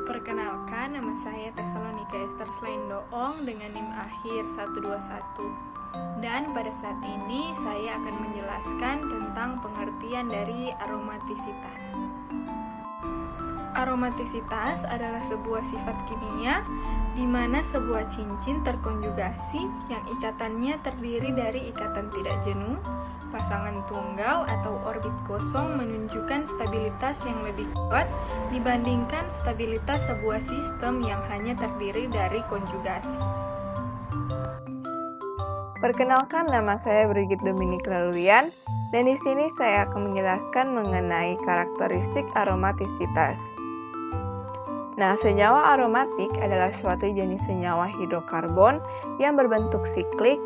Perkenalkan, nama saya Tesalonika Esther Slaindoong dengan NIM akhir 121. Dan pada saat ini saya akan menjelaskan tentang pengertian dari aromatisitas. Aromatisitas adalah sebuah sifat kimia di mana sebuah cincin terkonjugasi yang ikatannya terdiri dari ikatan tidak jenuh, pasangan tunggal atau orbit kosong menunjukkan stabilitas yang lebih kuat dibandingkan stabilitas sebuah sistem yang hanya terdiri dari konjugasi. Perkenalkan, nama saya Brigit Dominik Laluyan, dan di sini saya akan menjelaskan mengenai karakteristik aromatisitas. Nah, senyawa aromatik adalah suatu jenis senyawa hidrokarbon yang berbentuk siklik,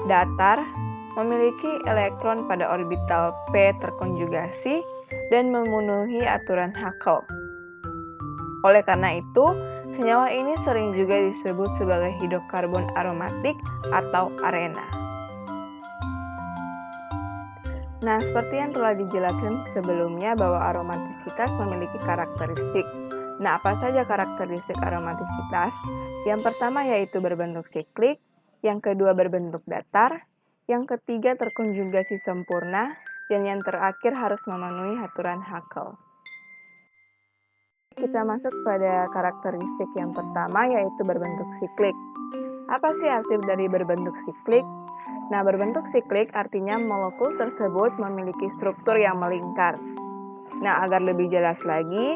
datar, memiliki elektron pada orbital p terkonjugasi, dan memenuhi aturan Haeckel. Oleh karena itu, senyawa ini sering juga disebut sebagai hidrokarbon aromatik atau arena. Nah, seperti yang telah dijelaskan sebelumnya bahwa aromatisitas memiliki karakteristik. Nah, apa saja karakteristik aromatisitas? Yang pertama yaitu berbentuk siklik, yang kedua berbentuk datar, yang ketiga terkonjugasi sempurna, dan yang terakhir harus memenuhi aturan Haeckel. Kita masuk pada karakteristik yang pertama yaitu berbentuk siklik. Apa sih arti dari berbentuk siklik? Nah, berbentuk siklik artinya molekul tersebut memiliki struktur yang melingkar. Nah, agar lebih jelas lagi,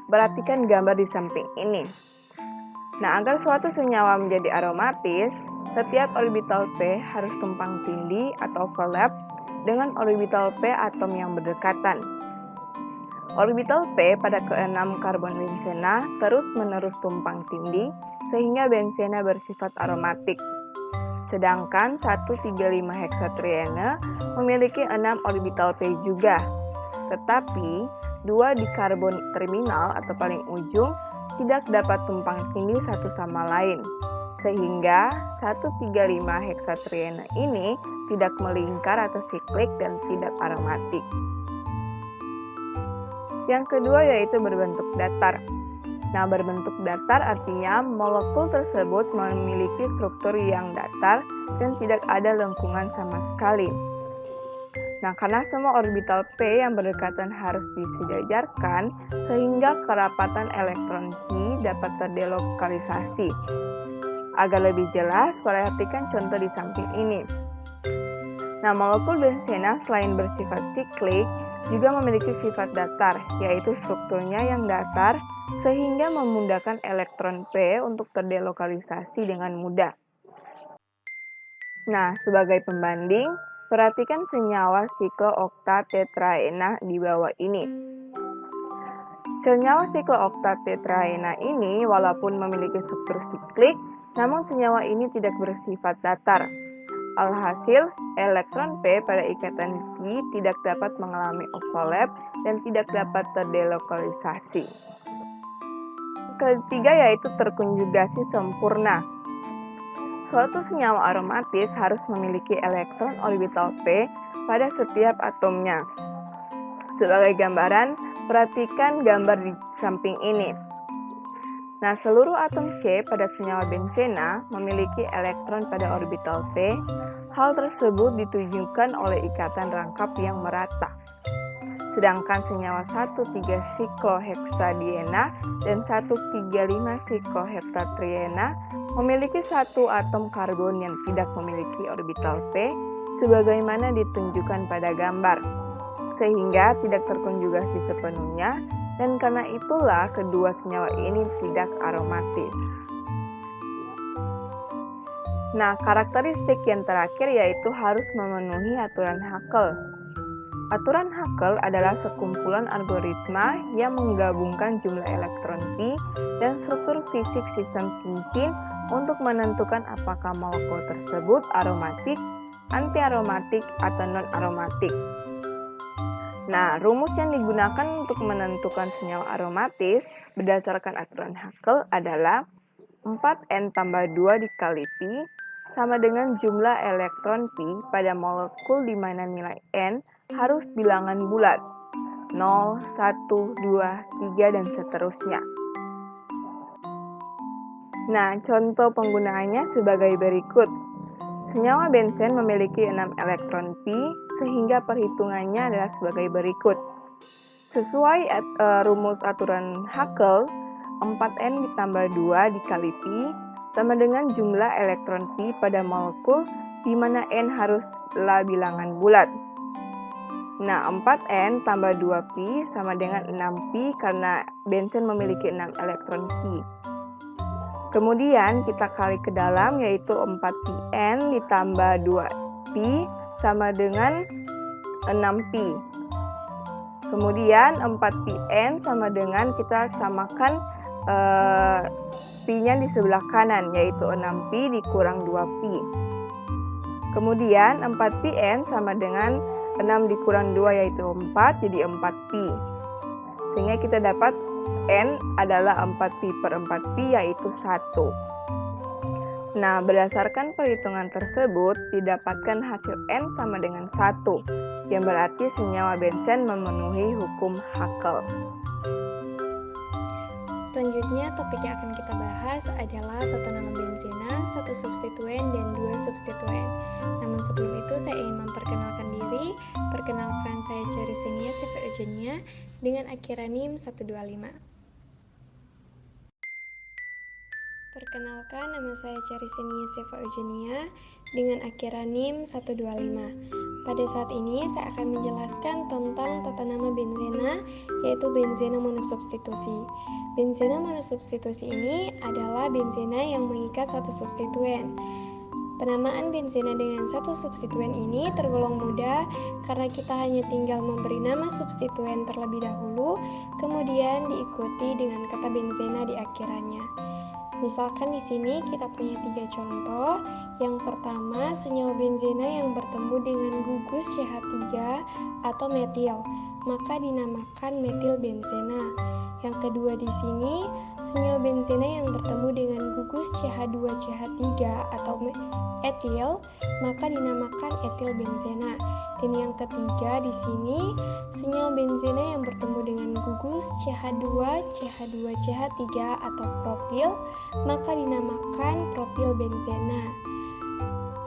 perhatikan gambar di samping ini. Nah, agar suatu senyawa menjadi aromatis, setiap orbital P harus tumpang tindih atau overlap dengan orbital P atom yang berdekatan. Orbital P pada ke-6 karbon bensena terus-menerus tumpang tindih sehingga bensena bersifat aromatik. Sedangkan 135 heksatriene memiliki 6 orbital P juga. Tetapi, 2 di karbon terminal atau paling ujung tidak dapat tumpang tindih satu sama lain. Sehingga 135 heksatriene ini tidak melingkar atau siklik dan tidak aromatik. Yang kedua yaitu berbentuk datar. Nah, berbentuk datar artinya molekul tersebut memiliki struktur yang datar dan tidak ada lengkungan sama sekali. Nah, karena semua orbital P yang berdekatan harus disejajarkan, sehingga kerapatan elektron Q dapat terdelokalisasi. Agar lebih jelas, perhatikan contoh di samping ini. Nah, molekul bensena selain bersifat siklik, juga memiliki sifat datar, yaitu strukturnya yang datar, sehingga memudahkan elektron P untuk terdelokalisasi dengan mudah. Nah, sebagai pembanding, perhatikan senyawa siklooktatetraena di bawah ini. Senyawa siklooktatetraena ini walaupun memiliki struktur siklik, namun senyawa ini tidak bersifat datar. Alhasil, elektron P pada ikatan Q tidak dapat mengalami overlap dan tidak dapat terdelokalisasi. Ketiga yaitu terkonjugasi sempurna. Suatu senyawa aromatis harus memiliki elektron orbital P pada setiap atomnya. Sebagai gambaran, perhatikan gambar di samping ini. Nah, seluruh atom C pada senyawa bensena memiliki elektron pada orbital P. Hal tersebut ditunjukkan oleh ikatan rangkap yang merata. Sedangkan senyawa 1,3 siklohexadiena dan 1,3,5 sikloheptatriena memiliki satu atom karbon yang tidak memiliki orbital P sebagaimana ditunjukkan pada gambar, sehingga tidak terkonjugasi sepenuhnya, dan karena itulah kedua senyawa ini tidak aromatis. Nah, karakteristik yang terakhir yaitu harus memenuhi aturan Haeckel. Aturan Haeckel adalah sekumpulan algoritma yang menggabungkan jumlah elektron pi dan struktur fisik sistem cincin untuk menentukan apakah molekul tersebut aromatik, antiaromatik, atau non-aromatik. Nah, rumus yang digunakan untuk menentukan senyawa aromatis berdasarkan aturan Haeckel adalah 4N tambah 2 dikali pi sama dengan jumlah elektron pi pada molekul di mana nilai N harus bilangan bulat, 0, 1, 2, 3, dan seterusnya. Nah, contoh penggunaannya sebagai berikut. Senyawa benzen memiliki 6 elektron pi, sehingga perhitungannya adalah sebagai berikut. Sesuai rumus aturan Haskell, 4N ditambah 2 dikali pi sama dengan jumlah elektron pi pada molekul, di mana N haruslah bilangan bulat. Nah, 4N tambah 2pi sama dengan 6pi karena benzen memiliki 6 elektron pi. Kemudian kita kali ke dalam, yaitu 4pn ditambah 2pi sama dengan 6pi. Kemudian 4pn sama dengan kita samakan pi-nya di sebelah kanan, yaitu 6pi dikurang 2pi. Kemudian 4pn sama dengan 6 dikurang 2 yaitu 4, jadi 4pi. Sehingga kita dapat N adalah 4pi per 4pi yaitu 1. Nah, berdasarkan perhitungan tersebut, didapatkan hasil N sama dengan 1, yang berarti senyawa benzen memenuhi hukum Haskell. Selanjutnya, topik yang akan kita bahas adalah tata nama benzena, satu substituen dan dua substituen. Namun sebelum itu, saya ingin memperkenalkan diri. Perkenalkan, saya Charisenia Seva Eugenia dengan akhiran NIM 125. Perkenalkan, nama saya Charisenia Seva Eugenia dengan akhiran NIM 125. Pada saat ini saya akan menjelaskan tentang tata nama benzena, yaitu benzena monosubstitusi. Benzena monosubstitusi ini adalah benzena yang mengikat satu substituen. Penamaan benzena dengan satu substituen ini tergolong mudah karena kita hanya tinggal memberi nama substituen terlebih dahulu, kemudian diikuti dengan kata benzena di akhirannya. Misalkan di sini kita punya 3 contoh. Yang pertama, senyawa benzena yang bertemu dengan gugus CH3 atau metil, maka dinamakan metil benzena. Yang kedua di sini, senyawa benzena yang bertemu dengan gugus CH2CH3 atau etil, maka dinamakan etil benzena. Dan yang ketiga di sini, senyawa benzena yang bertemu dengan gugus CH2CH3 atau propil, maka dinamakan propil benzena.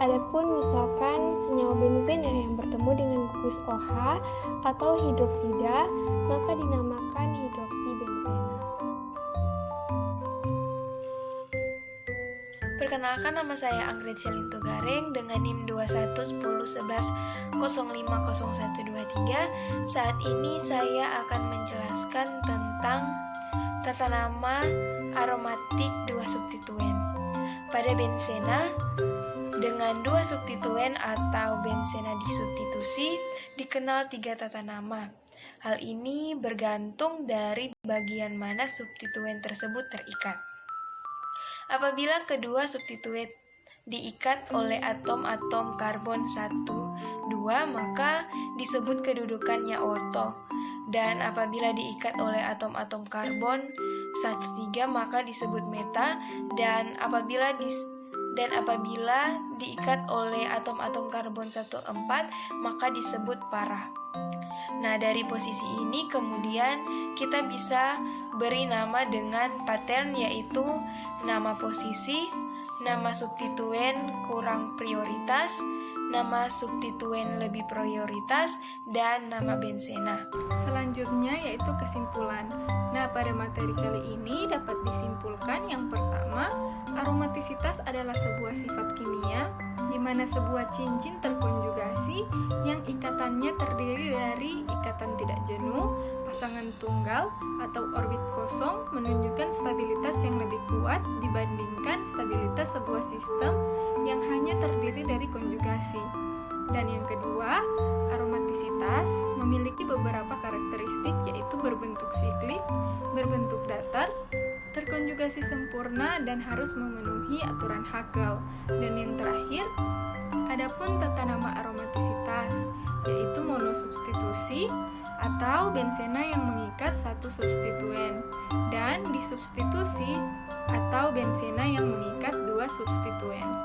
Adapun misalkan senyawa benzena yang bertemu dengan gugus OH atau hidroksida, maka dinamakan hidroksi benzena. Perkenalkan, nama saya Anggrit Celintu Gareng dengan NIM 211011050123. Saat ini saya akan menjelaskan tentang tata nama aromatik dua substituen. Pada benzena dengan dua substituen atau benzena disubstitusi dikenal 3 tata nama. Hal ini bergantung dari bagian mana substituen tersebut terikat. Apabila kedua substituen diikat oleh atom-atom karbon 1, 2, maka disebut kedudukannya oto. Dan apabila diikat oleh atom-atom karbon 1, 3, maka disebut meta. Dan apabila diikat oleh atom-atom karbon 1, 4, maka disebut para. Nah, dari posisi ini kemudian kita bisa beri nama dengan pattern, yaitu nama posisi, nama substituen kurang prioritas, nama substituen lebih prioritas, dan nama benzena. Selanjutnya yaitu kesimpulan. Nah, pada materi kali ini dapat disimpulkan yang pertama, aromatisitas adalah sebuah sifat kimia di mana sebuah cincin terkonjugasi yang ikatannya terdiri dari ikatan tidak jenuh, pasangan tunggal, atau orbit kosong menunjukkan stabilitas yang lebih kuat dibandingkan stabilitas sebuah sistem yang hanya terdiri dari konjugasi. Dan yang kedua, aromatisitas memiliki beberapa karakteristik, yaitu berbentuk siklik, berbentuk datar, terkonjugasi sempurna, dan harus memenuhi aturan Haskell. Dan yang terakhir, adapun tata nama aromatisitas, yaitu monosubstitusi atau benzena yang mengikat satu substituen, dan disubstitusi atau benzena yang mengikat dua substituen.